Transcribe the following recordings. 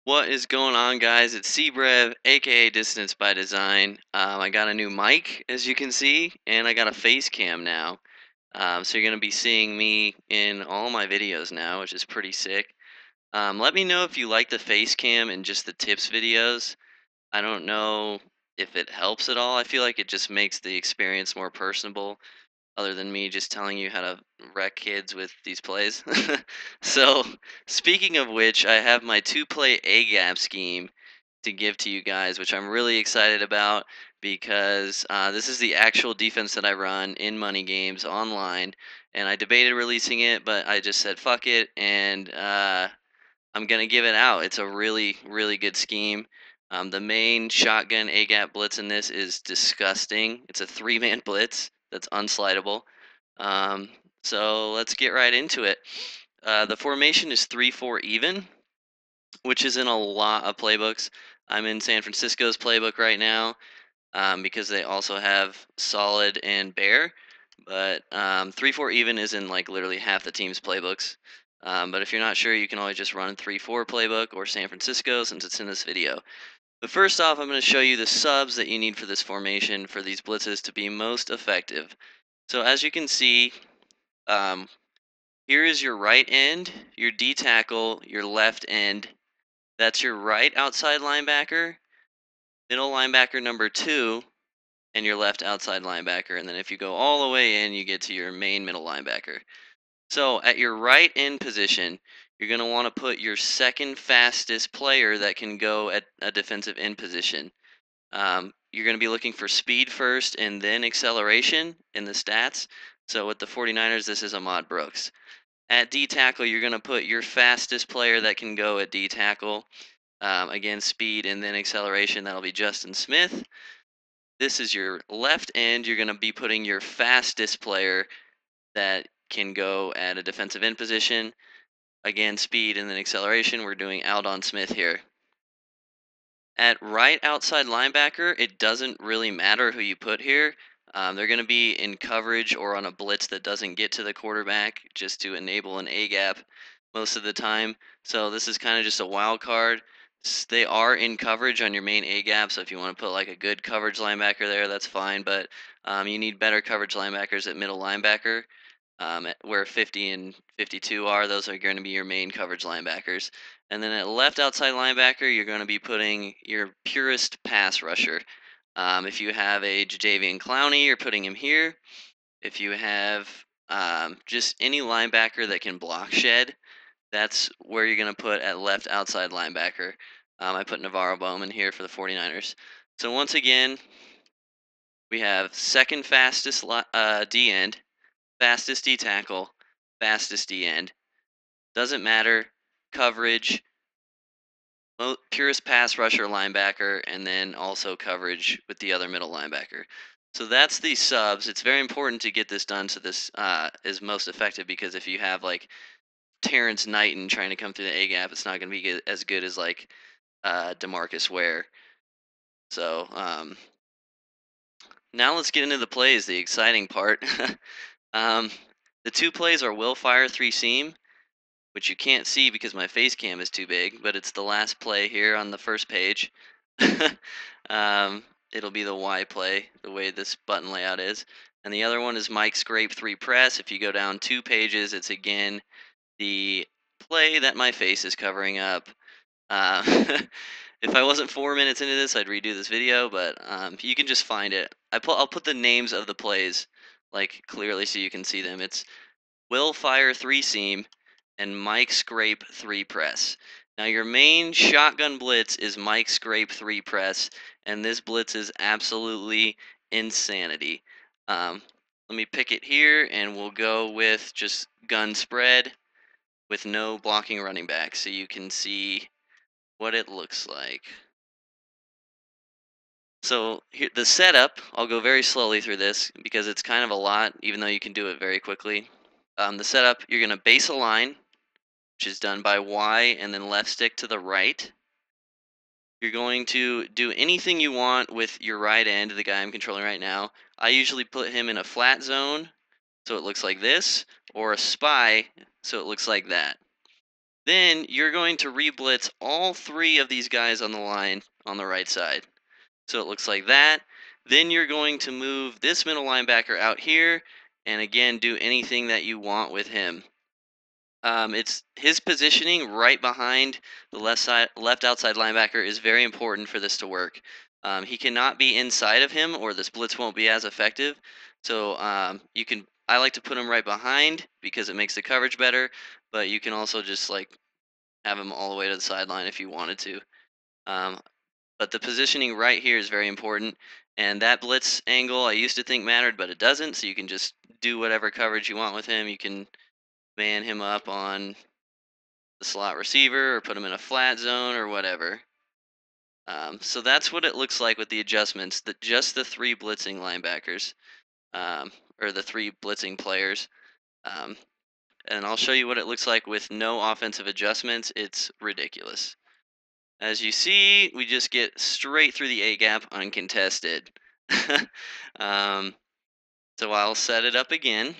What is going on, guys? It's CBrev, aka Distance by Design. I got a new mic, as you can see, and I got a face cam now. So you're going to be seeing me in all my videos now, which is pretty sick. Let me know if you like the face cam and just the tips videos. I don't know if it helps at all. I feel like it just makes the experience more personable other than me just telling you how to wreck kids with these plays. So, speaking of which, I have my two-play A-gap scheme to give to you guys, which I'm really excited about because this is the actual defense that I run in money games online. And I debated releasing it, but I just said fuck it, and I'm going to give it out. It's a really, really good scheme. The main shotgun A-gap blitz in this is disgusting. It's a three-man blitz that's unslidable. Um, so let's get right into it. The formation is 3-4 even, which is in a lot of playbooks. I'm in San Francisco's playbook right now because they also have solid and bear. But 3-4 even is in like literally half the team's playbooks. But if you're not sure, you can always just run 3-4 playbook or San Francisco since it's in this video. But first off, I'm going to show you the subs that you need for this formation for these blitzes to be most effective. So as you can see, um, here is your right end, your D tackle, your left end. That's your right outside linebacker, middle linebacker number 2, and your left outside linebacker. And then if you go all the way in, you get to your main middle linebacker. So at your right end position, you're going to want to put your second fastest player that can go at a defensive end position. You're going to be looking for speed first and then acceleration in the stats. So with the 49ers, this is Ahmad Brooks. At D tackle, you're going to put your fastest player that can go at D tackle. Again, speed and then acceleration, that'll be Justin Smith. This is your left end. You're going to be putting your fastest player that can go at a defensive end position. Again, speed and then acceleration. We're doing Aldon Smith here. At right outside linebacker, it doesn't really matter who you put here. They're going to be in coverage or on a blitz that doesn't get to the quarterback just to enable an A-gap most of the time. So this is kind of just a wild card. They are in coverage on your main A-gap, so if you want to put like a good coverage linebacker there, that's fine. But you need better coverage linebackers at middle linebacker. Where 50 and 52 are, those are going to be your main coverage linebackers. And then at left outside linebacker, you're going to be putting your purest pass rusher. If you have a Jadeveon Clowney, you're putting him here. If you have just any linebacker that can block shed, that's where you're going to put at left outside linebacker. I put Navarro Bowman here for the 49ers. So once again, we have second fastest D end, fastest D tackle, fastest D end. Doesn't matter. Coverage, purest pass rusher linebacker, and then also coverage with the other middle linebacker. So that's the subs. It's very important to get this done so this is most effective, because if you have like Terrence Knighton trying to come through the A gap, it's not going to be as good as like DeMarcus Ware. So now let's get into the plays, the exciting part. The two plays are Willfire 3-seam, which you can't see because my face cam is too big, but it's the last play here on the first page. It'll be the Y play, the way this button layout is. And the other one is Mike Scrape 3 press. If you go down 2 pages, it's again the play that my face is covering up. If I wasn't 4 minutes into this, I'd redo this video, but you can just find it. I'll put the names of the plays like clearly so you can see them. It's Willfire 3-seam and Mike Scrape 3 press. Now your main shotgun blitz is Mike Scrape 3 press, and this blitz is absolutely insanity. Let me pick it here, and we'll go with just gun spread with no blocking running back, so you can see what it looks like. So here, the setup, I'll go very slowly through this because it's kind of a lot, even though you can do it very quickly. The setup, you're going to base a line, which is done by Y and then left stick to the right. You're going to do anything you want with your right end, the guy I'm controlling right now. I usually put him in a flat zone, so it looks like this, or a spy, so it looks like that. Then you're going to re-blitz all 3 of these guys on the line on the right side. So it looks like that. Then you're going to move this middle linebacker out here, and again, do anything that you want with him. It's his positioning right behind the left outside linebacker is very important for this to work. He cannot be inside of him, or this blitz won't be as effective. So you can. I like to put him right behind because it makes the coverage better. But you can also just like have him all the way to the sideline if you wanted to. Um, but the positioning right here is very important. And that blitz angle I used to think mattered, but it doesn't. So you can just do whatever coverage you want with him. You can man him up on the slot receiver or put him in a flat zone or whatever. So that's what it looks like with the adjustments. Just the 3 blitzing linebackers, or the 3 blitzing players. Um, and I'll show you what it looks like with no offensive adjustments. It's ridiculous. As you see, we just get straight through the A gap uncontested. um, so I'll set it up again.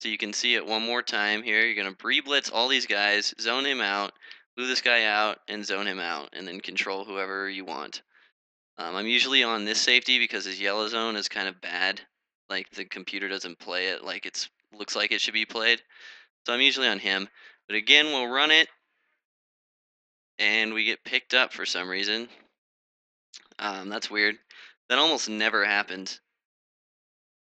So you can see it one more time here. You're going to re-blitz all these guys, zone him out, move this guy out, and zone him out, and then control whoever you want. I'm usually on this safety because his yellow zone is kind of bad. Like the computer doesn't play it like it's looks like it should be played. So I'm usually on him. But again, we'll run it, and we get picked up for some reason. That's weird. That almost never happens.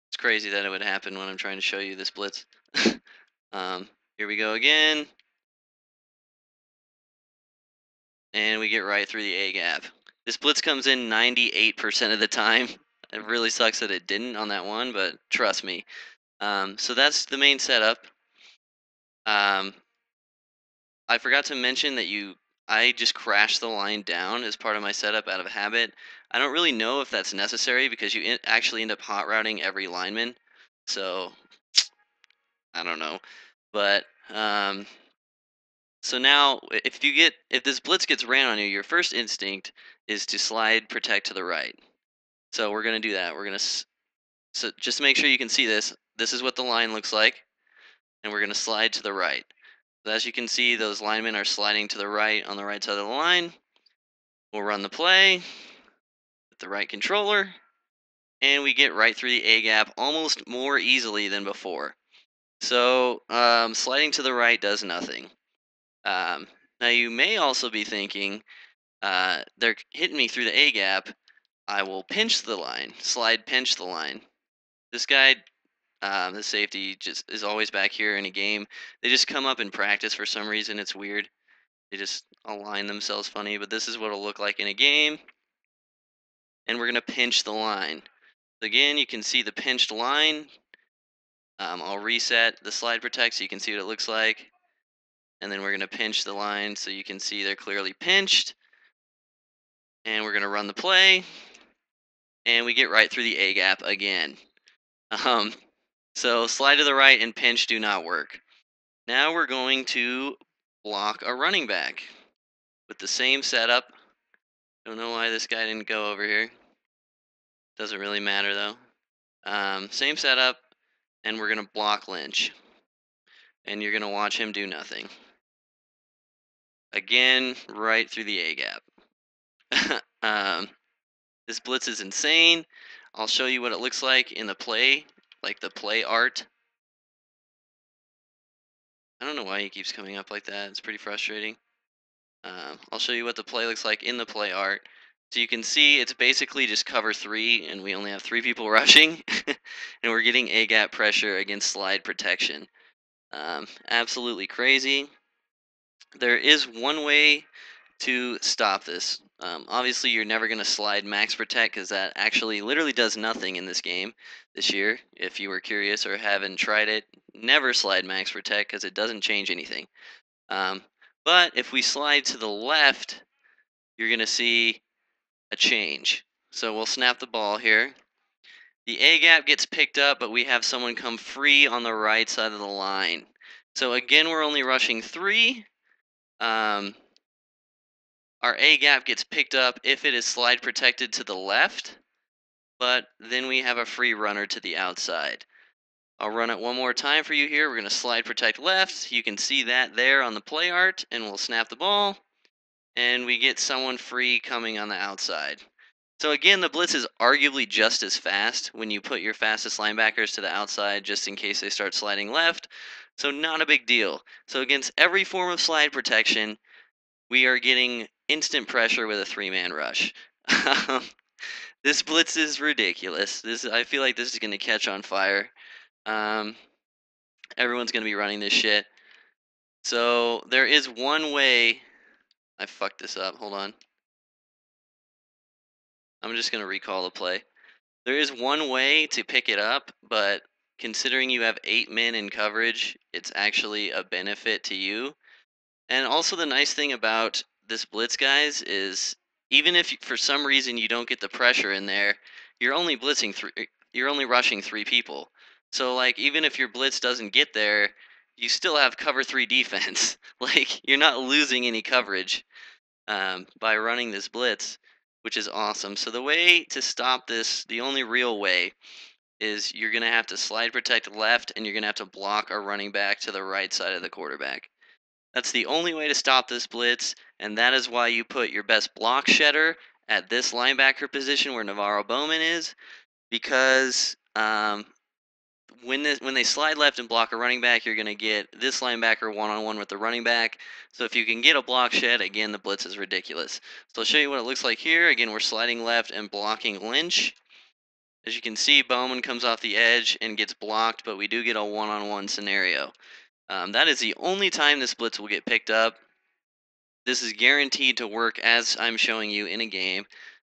It's crazy that it would happen when I'm trying to show you this blitz. Here we go again. And we get right through the A gap. This blitz comes in 98% of the time. It really sucks that it didn't on that one, but trust me. So that's the main setup. Um, I forgot to mention that I just crashed the line down as part of my setup out of habit. I don't really know if that's necessary because you actually end up hot routing every lineman. So I don't know, but so now if this blitz gets ran on you, your first instinct is to slide protect to the right. So we're gonna do that. So just to make sure you can see this. This is what the line looks like, and we're gonna slide to the right. So as you can see, those linemen are sliding to the right on the right side of the line. We'll run the play with the right controller, and we get right through the A gap almost more easily than before. So sliding to the right does nothing. Now you may also be thinking, they're hitting me through the A gap. I will pinch the line, slide pinch the line. This guy, the safety, just is always back here in a game. They just come up in practice for some reason. It's weird. They just align themselves funny, but this is what it'll look like in a game. And we're gonna pinch the line. Again, you can see the pinched line. I'll reset the slide protect so you can see what it looks like. And then we're gonna pinch the line so you can see they're clearly pinched. And we're gonna run the play. And we get right through the A gap again. Um, so slide to the right and pinch do not work. Now we're going to block a running back with the same setup. Don't know why this guy didn't go over here. Doesn't really matter though. Same setup, and we're gonna block Lynch. And you're gonna watch him do nothing. Again, right through the A gap. This blitz is insane. I'll show you what it looks like in the play, like the play art. I don't know why he keeps coming up like that. It's pretty frustrating. I'll show you what the play looks like in the play art. So you can see it's basically just cover 3, and we only have 3 people rushing, and we're getting A-gap pressure against slide protection. Absolutely crazy. There is one way to stop this. Obviously, you're never going to slide max protect because that actually literally does nothing in this game this year. If you were curious or haven't tried it, never slide max protect because it doesn't change anything. But if we slide to the left, you're going to see a change. So we'll snap the ball here. The A gap gets picked up, but we have someone come free on the right side of the line. So again, we're only rushing 3. Our A gap gets picked up if it is slide protected to the left, but then we have a free runner to the outside. I'll run it one more time for you here. We're going to slide protect left. You can see that there on the play art, and we'll snap the ball, and we get someone free coming on the outside. So again, the blitz is arguably just as fast when you put your fastest linebackers to the outside just in case they start sliding left. So not a big deal. So against every form of slide protection, we are getting instant pressure with a three-man rush. This blitz is ridiculous. I feel like this is going to catch on fire. Um, Everyone's going to be running this shit. So there is one way. I fucked this up. Hold on. I'm just going to recall the play. There is one way to pick it up, but considering you have 8 men in coverage, it's actually a benefit to you. And also the nice thing about this blitz, guys, is even if for some reason you don't get the pressure in there, you're only you're only rushing 3 people. So like even if your blitz doesn't get there, you still have cover 3 defense. Like you're not losing any coverage by running this blitz, which is awesome. So the way to stop this, the only real way, is you're going to have to slide protect left and you're going to have to block our running back to the right side of the quarterback. That's the only way to stop this blitz, and that is why you put your best block shedder at this linebacker position where Navarro Bowman is, because when they slide left and block a running back, you're going to get this linebacker one-on-one with the running back. So if you can get a block shed, again, the blitz is ridiculous. So I'll show you what it looks like here. Again, we're sliding left and blocking Lynch. As you can see, Bowman comes off the edge and gets blocked, but we do get a one-on-one scenario. That is the only time this blitz will get picked up. This is guaranteed to work as I'm showing you in a game.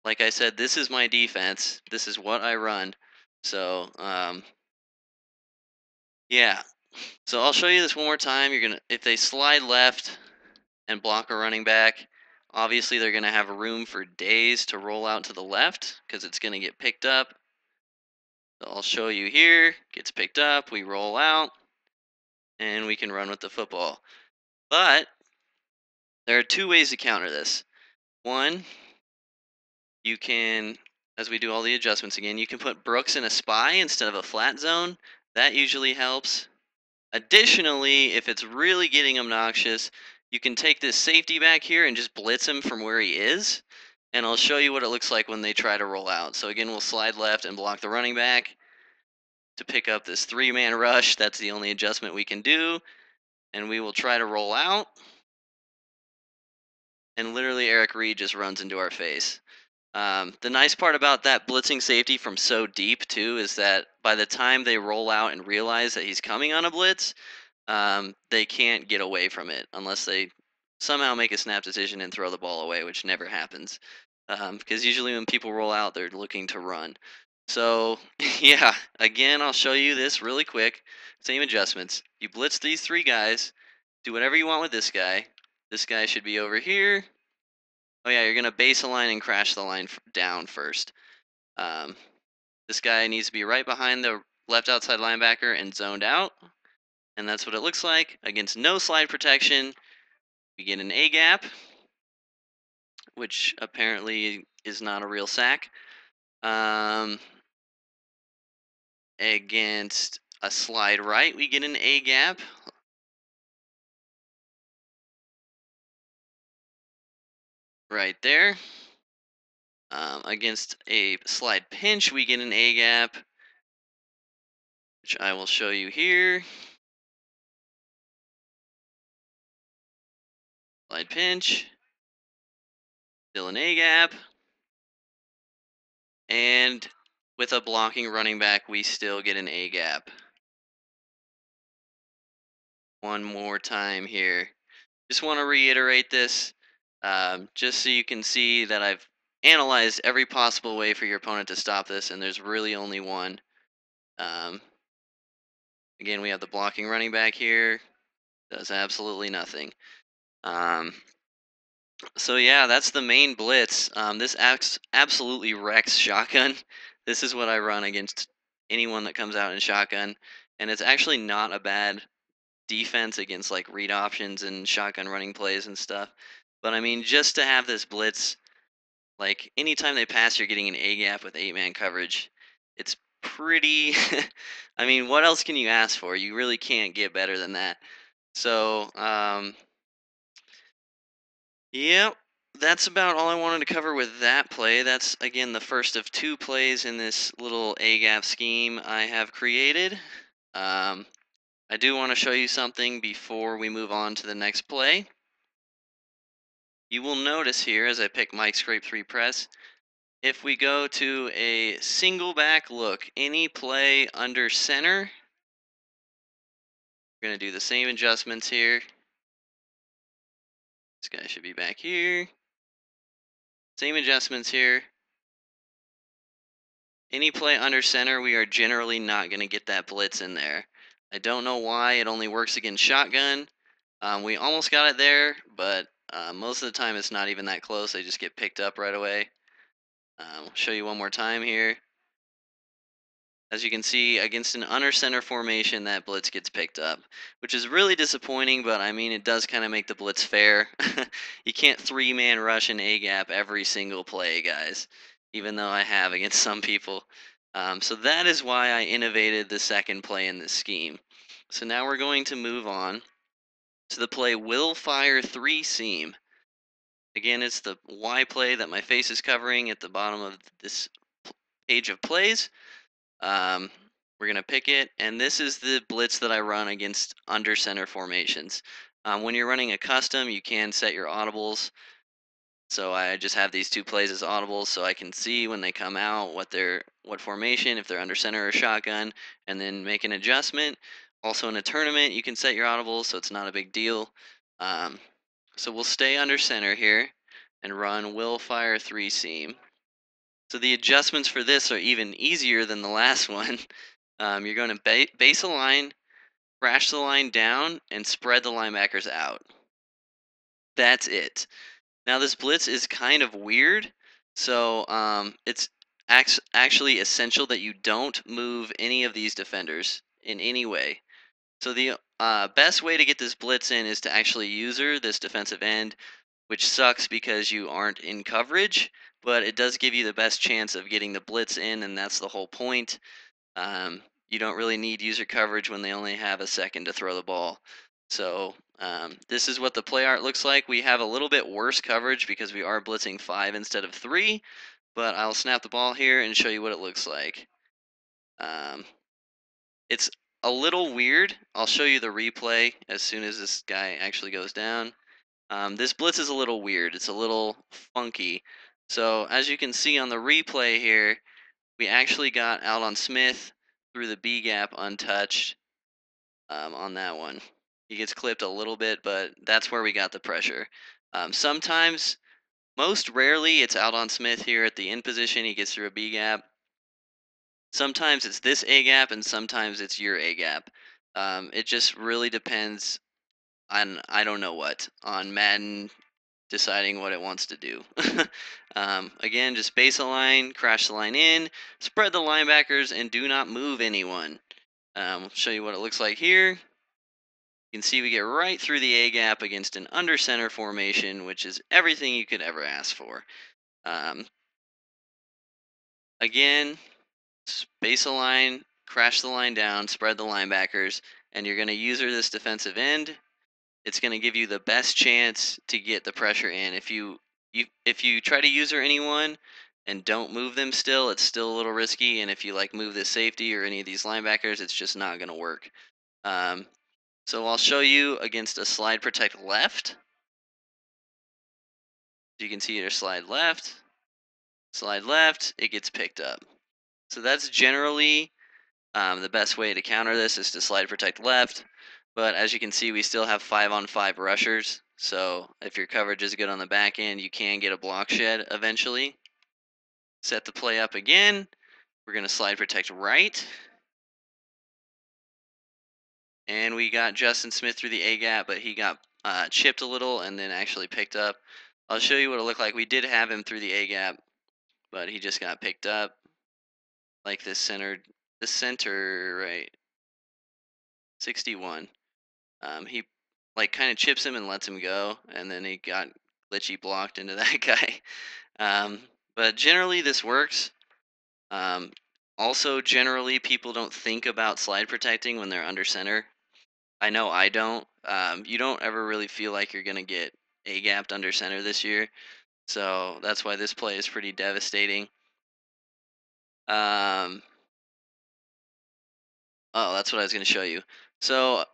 Like I said, this is my defense. This is what I run. So, yeah. So I'll show you this one more time. If they slide left and block a running back, obviously they're gonna have room for days to roll out to the left because it's gonna get picked up. So I'll show you here. Gets picked up. We roll out, and we can run with the football. But there are 2 ways to counter this. One, you can, as we do all the adjustments again, you can put Brooks in a spy instead of a flat zone. That usually helps. Additionally, if it's really getting obnoxious, you can take this safety back here and just blitz him from where he is. And I'll show you what it looks like when they try to roll out. So again, we'll slide left and block the running back to pick up this 3-man rush. That's the only adjustment we can do. And we will try to roll out. And literally Eric Reed just runs into our face. The nice part about that blitzing safety from so deep too is that by the time they roll out and realize that he's coming on a blitz, they can't get away from it unless they somehow make a snap decision and throw the ball away, which never happens. Because usually when people roll out, they're looking to run. So yeah, again, I'll show you this really quick. Same adjustments. You blitz these 3 guys. Do whatever you want with this guy. This guy should be over here. Oh yeah, you're going to base a line and crash the line down first. This guy needs to be right behind the left outside linebacker and zoned out. And that's what it looks like. Against no slide protection, we get an A gap, which apparently is not a real sack. Against a slide right, we get an A gap. Right there. Against a slide pinch, we get an A gap, which I will show you here. Slide pinch, still an A gap. And with a blocking running back, we still get an A gap. One more time here. Just want to reiterate this, just so you can see that I've analyzed every possible way for your opponent to stop this, and there's really only one. Again, we have the blocking running back here. Does absolutely nothing. So yeah, that's the main blitz. This absolutely wrecks shotgun. This is what I run against anyone that comes out in shotgun, and it's actually not a bad defense against like read options and shotgun running plays and stuff. But I mean, just to have this blitz, like anytime they pass, you're getting an A gap with 8-man coverage. It's pretty. I mean, what else can you ask for? You really can't get better than that. So, yep, that's about all I wanted to cover with that play. That's again the first of two plays in this little A gap scheme I have created. Um, I do want to show you something before we move on to the next play. You will notice here as I pick Mike Scrape 3 press, if we go to a single back look, any play under center, we're going to do the same adjustments here. This guy should be back here. Same adjustments here. Any play under center, we are generally not going to get that blitz in there. I don't know why it only works against shotgun. We almost got it there, but most of the time it's not even that close. They just get picked up right away. I'll show you one more time here. As you can see, against an under center formation, that blitz gets picked up, which is really disappointing, but I mean, it does kind of make the blitz fair. You can't three-man rush an A-gap every single play, guys, even though I have against some people. So that is why I innovated the second play in this scheme. So now we're going to move on to the play Willfire 3 seam. Again, it's the Y play that my face is covering at the bottom of this page of plays. Um, we're going to pick it, and this is the blitz that I run against under center formations. When you're running a custom, you can set your audibles. So I just have these two plays as audibles so I can see when they come out what formation, if they're under center or shotgun, and then make an adjustment. Also in a tournament, you can set your audibles, so it's not a big deal. So we'll stay under center here and run Willfire 3 seam. So the adjustments for this are even easier than the last one. You're going to base a line, crash the line down, and spread the linebackers out. That's it. Now this blitz is kind of weird, so it's actually essential that you don't move any of these defenders in any way. So the best way to get this blitz in is to actually user this defensive end, which sucks because you aren't in coverage, but it does give you the best chance of getting the blitz in, and that's the whole point. You don't really need user coverage when they only have a second to throw the ball. So this is what the play art looks like. We have a little bit worse coverage because we are blitzing 5 instead of 3, but I'll snap the ball here and show you what it looks like. It's a little weird. I'll show you the replay as soon as this guy actually goes down. This blitz is a little weird. It's a little funky. So as you can see on the replay here, we actually got out on Smith through the B gap untouched on that one. He gets clipped a little bit, but that's where we got the pressure. Sometimes, most rarely, it's out on Smith here at the in position. He gets through a B gap. Sometimes it's this A gap, and sometimes it's your A gap. It just really depends on, I don't know what, on Madden deciding what it wants to do. Again, just base a line, crash the line in, spread the linebackers, and do not move anyone. I'll show you what it looks like here. You can see we get right through the A gap against an under center formation, which is everything you could ever ask for. Again, base a line, crash the line down, spread the linebackers, and you're going to user this defensive end. It's going to give you the best chance to get the pressure in. If you try to user anyone and don't move them still, it's still a little risky. And if you like move this safety or any of these linebackers, it's just not going to work. So I'll show you against a slide protect left. You can see your slide left, it gets picked up. So that's generally the best way to counter this is to slide protect left. But as you can see, we still have 5-on-5 rushers. So if your coverage is good on the back end, you can get a block shed eventually. Set the play up again. We're going to slide protect right. And we got Justin Smith through the A gap, but he got chipped a little and then actually picked up. I'll show you what it looked like. We did have him through the A gap, but he just got picked up. Like this center right, 61. He like kind of chips him and lets him go, and then he got glitchy blocked into that guy. But generally this works. Also, generally, people don't think about slide protecting when they're under center. I know I don't. You don't ever really feel like you're gonna get A-gapped under center this year, so that's why this play is pretty devastating. Um, oh, that's what I was gonna show you. So,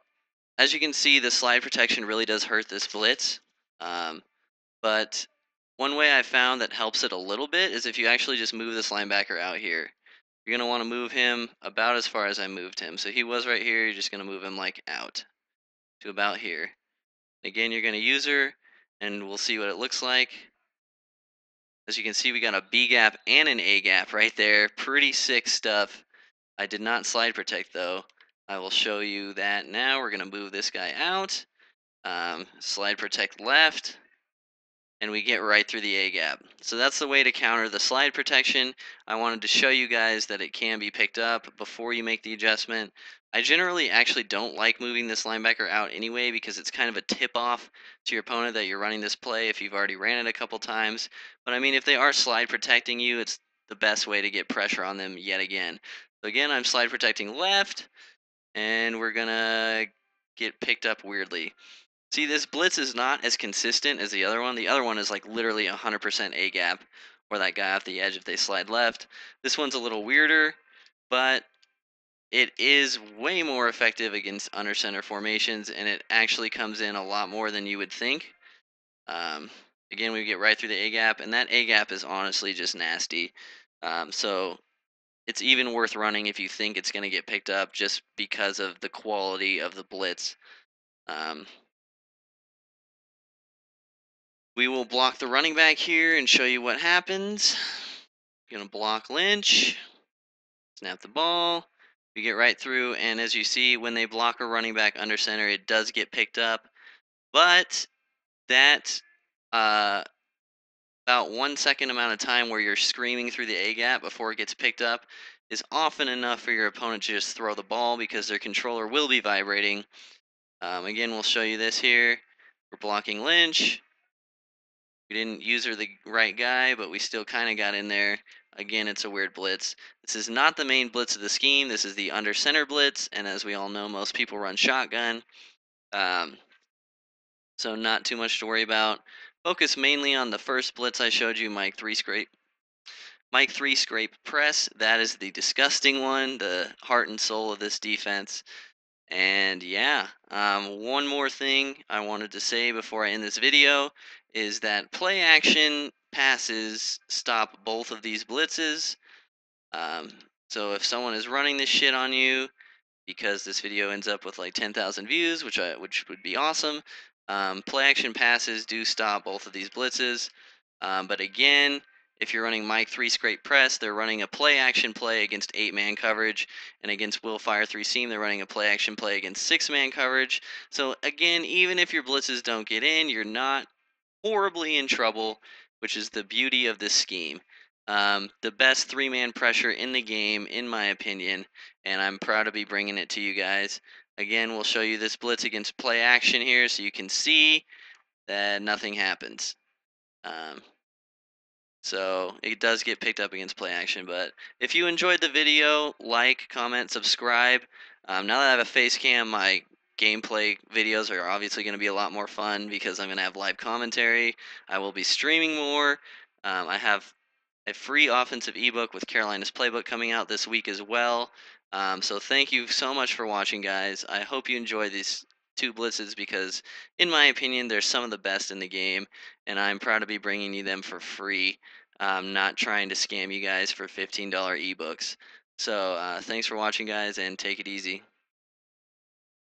as you can see, the slide protection really does hurt this blitz. Um, but one way I found that helps it a little bit is if you actually just move this linebacker out here. You're gonna want to move him about as far as I moved him. So he was right here. You're just gonna move him like out to about here. Again, you're gonna use her, and we'll see what it looks like. As you can see, we got a B gap and an A gap right there. Pretty sick stuff. I did not slide protect though. I will show you that now. We're gonna move this guy out. Slide protect left, and we get right through the A gap. So that's the way to counter the slide protection. I wanted to show you guys that it can be picked up before you make the adjustment. I generally actually don't like moving this linebacker out anyway because it's kind of a tip off to your opponent that you're running this play if you've already ran it a couple times. But I mean, if they are slide protecting you, it's the best way to get pressure on them yet again. So again, I'm slide protecting left, and we're gonna get picked up weirdly. See, this blitz is not as consistent as the other one. The other one is like literally 100% A gap, or that guy off the edge if they slide left. This one's a little weirder, but it is way more effective against under center formations, and it actually comes in a lot more than you would think. Um, Again, we get right through the A gap, and that A gap is honestly just nasty. So it's even worth running if you think it's going to get picked up just because of the quality of the blitz. Um, We will block the running back here and show you what happens. Gonna block Lynch, snap the ball. We get right through, and as you see, when they block a running back under center, it does get picked up. But that about 1 second amount of time where you're screaming through the A gap before it gets picked up is often enough for your opponent to just throw the ball because their controller will be vibrating. Again, we'll show you this here. We're blocking Lynch. We didn't use her the right guy, but we still kind of got in there. Again, it's a weird blitz. This is not the main blitz of the scheme. This is the under center blitz, and as we all know, most people run shotgun. Um, so not too much to worry about. Focus mainly on the first blitz I showed you, Mike 3 scrape press. That is the disgusting one, the heart and soul of this defense. And yeah, one more thing I wanted to say before I end this video is that play action passes stop both of these blitzes. Um, so if someone is running this shit on you, because this video ends up with like 10,000 views, which would be awesome, play action passes do stop both of these blitzes. But again, if you're running Mike 3 scrape press, they're running a play action play against 8-man coverage, and against Willfire 3 seam, they're running a play action play against 6-man coverage. So again, even if your blitzes don't get in, you're not horribly in trouble, which is the beauty of this scheme. The best 3-man pressure in the game, in my opinion, and I'm proud to be bringing it to you guys. Again, we'll show you this blitz against play action here so you can see that nothing happens. Um, so it does get picked up against play action. But if you enjoyed the video, like, comment, subscribe. Now that I have a face cam, my gameplay videos are obviously going to be a lot more fun because I'm going to have live commentary. I will be streaming more. I have a free offensive ebook with Carolina's playbook coming out this week as well. So thank you so much for watching, guys. I hope you enjoy these two blitzes because, in my opinion, they're some of the best in the game, and I'm proud to be bringing you them for free. Not trying to scam you guys for $15 ebooks. So thanks for watching, guys, and take it easy.